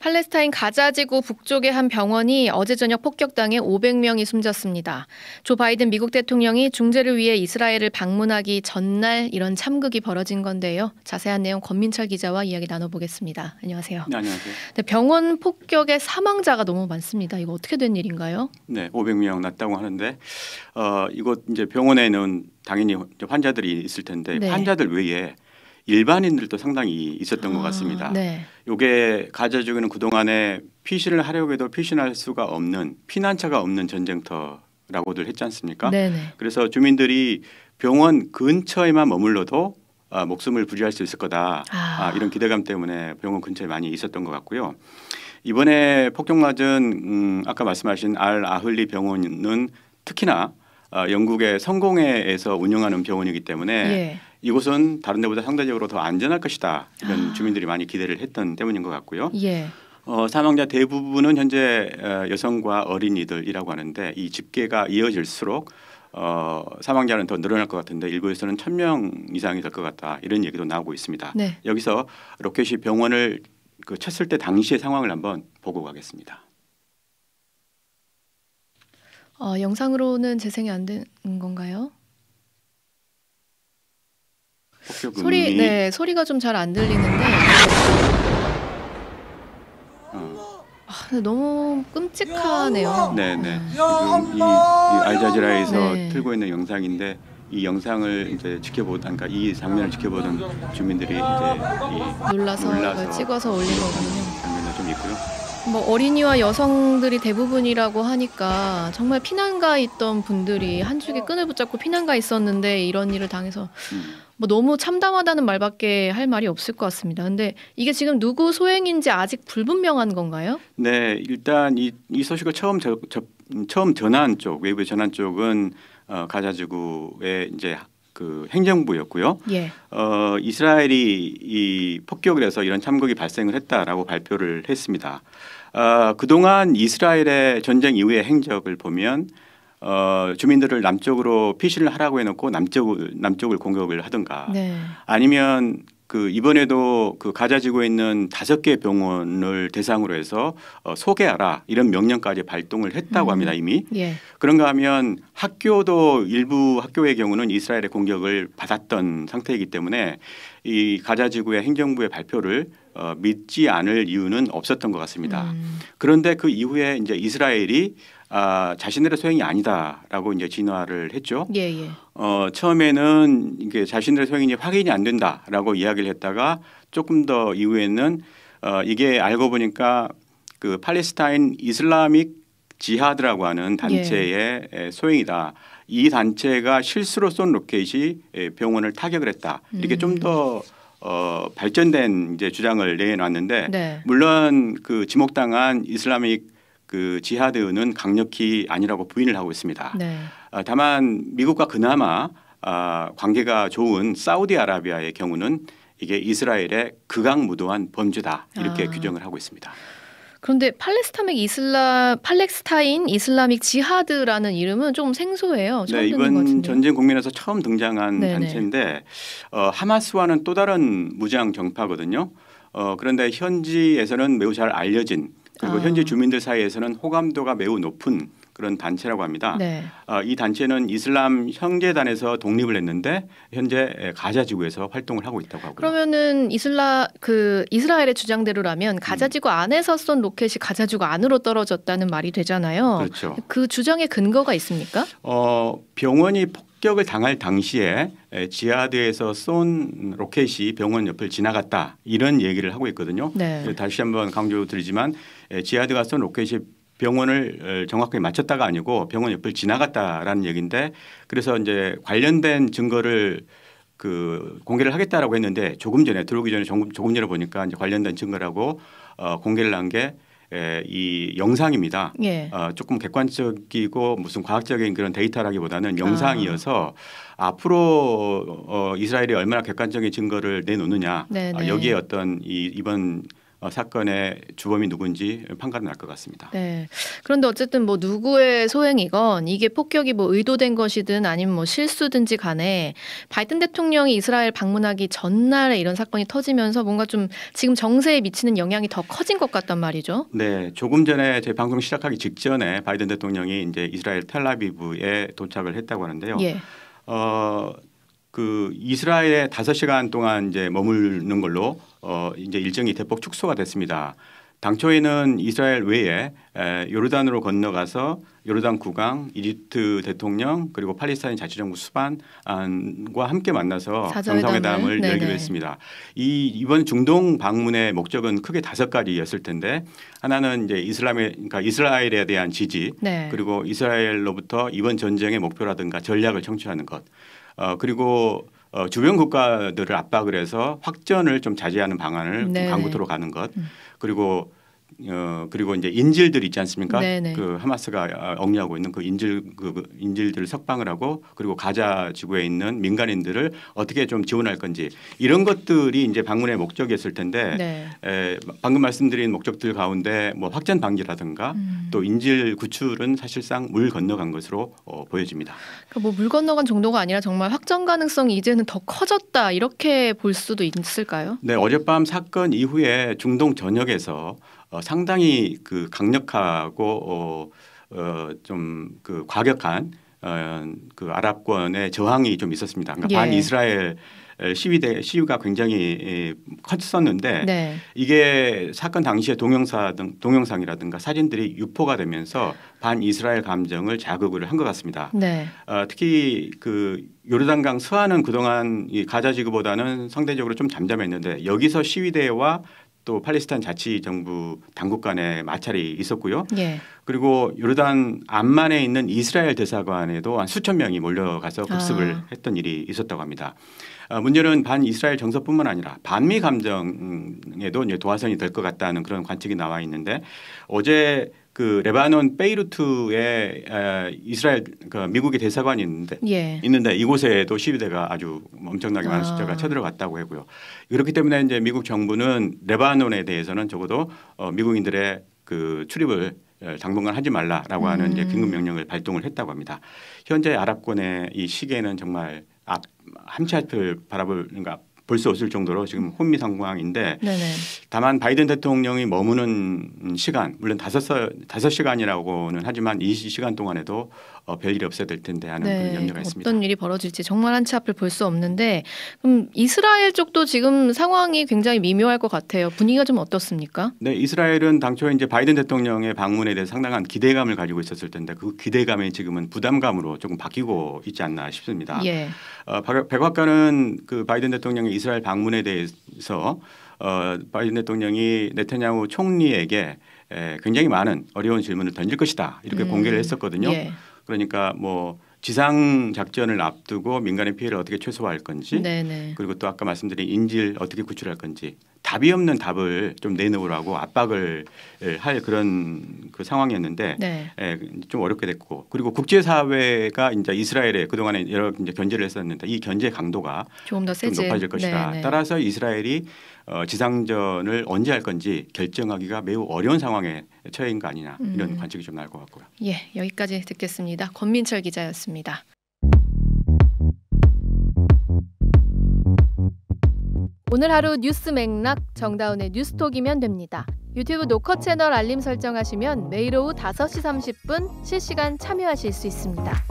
팔레스타인 가자지구 북쪽의 한 병원이 어제 저녁 폭격당해 500명이 숨졌습니다. 조 바이든 미국 대통령이 중재를 위해 이스라엘을 방문하기 전날 이런 참극이 벌어진 건데요. 자세한 내용 권민철 기자와 이야기 나눠보겠습니다. 안녕하세요. 네, 안녕하세요. 네, 병원 폭격의 사망자가 너무 많습니다. 이거 어떻게 된 일인가요? 네, 500명 났다고 하는데 이곳 이제 병원에는 당연히 환자들이 있을 텐데 네. 환자들 외에 일반인들도 상당히 있었던 것 같습니다. 네. 이게 가자지구는 그동안에 피신을 하려고 해도 피신할 수가 없는 피난처가 없는 전쟁터라고들 했지 않습니까? 네네. 그래서 주민들이 병원 근처에만 머물러도 목숨을 부지할 수 있을 거다. 이런 기대감 때문에 병원 근처에 많이 있었던 것 같고요. 이번에 폭격 맞은 아까 말씀하신 알 아흘리 병원은 특히나 영국의 성공회에서 운영하는 병원이기 때문에 예. 이곳은 다른 데보다 상대적으로 더 안전할 것이다. 이런 주민들이 많이 기대를 했던 때문인 것 같고요. 예. 사망자 대부분은 현재 여성과 어린이들이라고 하는데 이 집계가 이어질수록 사망자는 더 늘어날 것 같은데 일부에서는 1,000명 이상이 될 것 같다. 이런 얘기도 나오고 있습니다. 네. 여기서 로켓이 병원을 쳤을 때 당시의 상황을 한번 보고 가겠습니다. 영상으로는 재생이 안 되는 건가요? 폭격음이 소리가 좀 잘 안 들리는데 근데 너무 끔찍하네요. 네네. 지금 이 알자지라에서 네. 틀고 있는 영상인데 이 영상을 이제 그러니까 이 장면을 지켜보던 주민들이 이제 놀라서 찍어서 올린 거군요. 장면도 좀 있고요. 뭐 어린이와 여성들이 대부분이라고 하니까 정말 피난가 있던 분들이 한 줄기 끈을 붙잡고 피난가 있었는데 이런 일을 당해서 뭐 너무 참담하다는 말밖에 할 말이 없을 것 같습니다. 근데 이게 지금 누구 소행인지 아직 불분명한 건가요? 네, 일단 이 소식을 처음 전한 쪽 외부 전한 쪽은 가자지구의 이제 그 행정부였고요. 예. 이스라엘이 이 폭격을 해서 이런 참극이 발생을 했다라고 발표를 했습니다. 그동안 이스라엘의 전쟁 이후의 행적을 보면 주민들을 남쪽으로 피신을 하라고 해놓고 남쪽을 공격을 하든가 네. 아니면 이번에도 가자지구에 있는 5개 병원을 대상으로 해서 소개하라 이런 명령까지 발동을 했다고 합니다 이미. 예. 그런가 하면 학교도 일부 학교의 경우는 이스라엘의 공격을 받았던 상태이기 때문에 이 가자지구의 행정부의 발표를 믿지 않을 이유는 없었던 것 같습니다. 그런데 그 이후에 이제 이스라엘이 자신들의 소행이 아니다라고 이제 진화를 했죠. 예. 처음에는 이게 자신들의 소행이 확인이 안 된다라고 이야기를 했다가 조금 더 이후에는 이게 알고 보니까 그 팔레스타인 이슬라믹 지하드라고 하는 단체의 소행이다. 이 단체가 실수로 쏜 로켓이 병원을 타격을 했다. 이렇게 좀 더 발전된 이제 주장을 내놨는데 네. 물론 그 지목당한 이슬라믹 그 지하드는 강력히 아니라고 부인을 하고 있습니다. 네. 다만 미국과 그나마 관계가 좋은 사우디아라비아의 경우는 이게 이스라엘의 극악무도한 범죄다 이렇게 규정을 하고 있습니다. 그런데 팔레스타인 이슬라믹 지하드라는 이름은 좀 생소해요. 처음 네, 듣는 것 이번 같은데요. 전쟁 국면에서 처음 등장한 네네. 단체인데 하마스와는 또 다른 무장 정파거든요. 그런데 현지에서는 매우 잘 알려진 그리고 현지 주민들 사이에서는 호감도가 매우 높은 그런 단체라고 합니다. 네. 이 단체는 이슬람 형제단에서 독립을 했는데 현재 가자지구에서 활동을 하고 있다고 하고요. 그러면은 이스라엘의 주장대로라면 가자지구 안에서 쏜 로켓이 가자지구 안으로 떨어졌다는 말이 되잖아요. 그렇죠. 그 주장에 근거가 있습니까? 병원이 폭격을 당할 당시에 지하드에서 쏜 로켓이 병원 옆을 지나갔다 이런 얘기를 하고 있거든요. 네. 다시 한번 강조드리지만 지하드가 쏜 로켓이 병원을 정확하게 맞췄다가 아니고 병원 옆을 지나갔다라는 얘기인데 그래서 이제 관련된 증거를 공개를 하겠다라고 했는데 조금 전에 들어오기 전에 조금 전에 보니까 이제 관련된 증거라고 공개를 한 게 이 영상입니다. 예. 조금 객관적이고 무슨 과학적인 그런 데이터라기보다는 영상이어서 앞으로 이스라엘이 얼마나 객관적인 증거를 내놓느냐 네네. 여기에 어떤 이번 사건의 주범이 누군지 판가름 날 것 같습니다. 네. 그런데 어쨌든 뭐 누구의 소행이건 이게 폭격이 뭐 의도된 것이든 아니면 뭐 실수든지 간에 바이든 대통령이 이스라엘 방문하기 전날에 이런 사건이 터지면서 뭔가 좀 지금 정세에 미치는 영향이 더 커진 것 같단 말이죠. 네, 조금 전에 제 방송 시작하기 직전에 바이든 대통령이 이제 이스라엘 텔아비브에 도착을 했다고 하는데요. 예. 그 이스라엘에 5시간 동안 이제 머무르는 걸로 이제 일정이 대폭 축소가 됐습니다. 당초에는 이스라엘 외에 요르단으로 건너가서 요르단 국왕, 이집트 대통령 그리고 팔레스타인 자치정부 수반과 함께 만나서 정상회담을 열기로 했습니다. 이번 중동 방문의 목적은 크게 5가지였을 텐데 하나는 이제 그러니까 이스라엘에 대한 지지 네. 그리고 이스라엘로부터 이번 전쟁의 목표라든가 전략을 청취하는 것 그리고 주변 국가들을 압박을 해서 확전을 좀 자제하는 방안을 강구토로 가는 것 그리고 이제 인질들 있지 않습니까? 네네. 그 하마스가 억류하고 있는 그 인질들을 석방을 하고 그리고 가자 지구에 있는 민간인들을 어떻게 좀 지원할 건지 이런 것들이 이제 방문의 목적이었을 텐데 방금 말씀드린 목적들 가운데 뭐 확전 방지라든가 또 인질 구출은 사실상 물 건너간 것으로 보여집니다. 그러니까 뭐 물 건너간 정도가 아니라 정말 확전 가능성이 이제는 더 커졌다 이렇게 볼 수도 있을까요? 네, 어젯밤 사건 이후에 중동 전역에서 상당히 그 강력하고 좀 그 과격한 그 아랍권의 저항이 좀 있었습니다. 그러니까 반 이스라엘 시위가 굉장히 컸었는데 이게 사건 당시에 동영상이라든가 사진들이 유포가 되면서 반 이스라엘 감정을 자극을 한 것 같습니다. 특히 그 요르단강 서안은 그동안 이 가자 지구보다는 상대적으로 좀 잠잠했는데 여기서 시위대와 또 팔레스타인 자치정부 당국 간의 마찰이 있었고요. 그리고 요르단 암만에 있는 이스라엘 대사관에도 한 수천 명이 몰려가서 급습을 했던 일이 있었다고 합니다. 문제는 반 이스라엘 정서뿐만 아니라 반미 감정에도 이제 도화선이 될 것 같다는 그런 관측이 나와 있는데 어제 그 레바논 베이루트에 이스라엘 그 미국의 대사관이 있는데 이곳에도 시위대가 아주 엄청나게 많은 숫자가 쳐들어갔다고 하고요. 그렇기 때문에 이제 미국 정부는 레바논에 대해서는 적어도 미국인들의 그 출입을 당분간 하지 말라라고 하는 이제 긴급 명령을 발동을 했다고 합니다. 현재 아랍권의 이 시계는 정말 한치 앞을 바라볼 볼 수 없을 정도로 지금 혼미상황인데 다만 바이든 대통령이 머무는 시간 물론 5시간이라고는 하지만 이 시간 동안에도 별일이 없어야 될 텐데 하는 그런 염려가 있습니다. 어떤 일이 벌어질지 정말 한치 앞을 볼 수 없는데 그럼 이스라엘 쪽도 지금 상황이 굉장히 미묘할 것 같아요. 분위기가 좀 어떻습니까? 네, 이스라엘은 당초에 이제 바이든 대통령의 방문에 대해 상당한 기대감을 가지고 있었을 텐데 그 기대감이 지금은 부담감으로 조금 바뀌고 있지 않나 싶습니다. 백악관은 그 바이든 대통령의 이스라엘 방문에 대해서 바이든 대통령이 네타냐후 총리에게 굉장히 많은 어려운 질문을 던질 것이다 이렇게 공개를 했었거든요. 그러니까 뭐 지상 작전을 앞두고 민간의 피해를 어떻게 최소화할 건지 그리고 또 아까 말씀드린 인질 어떻게 구출할 건지 답이 없는 답을 좀 내놓으라고 압박을 할 그런 그 상황이었는데 좀 어렵게 됐고 그리고 국제사회가 이제 이스라엘에 그동안에 여러 이제 견제를 했었는데 이 견제 강도가 좀 더 높아질 것이다. 따라서 이스라엘이 지상전을 언제 할 건지 결정하기가 매우 어려운 상황에 처해 있는 거 아니냐 이런 관측이 좀 나올 것 같고요. 여기까지 듣겠습니다. 권민철 기자였습니다. 오늘 하루 뉴스 맥락 정다운의 뉴스톡이면 됩니다. 유튜브 노컷 채널 알림 설정하시면 매일 오후 5시 30분 실시간 참여하실 수 있습니다.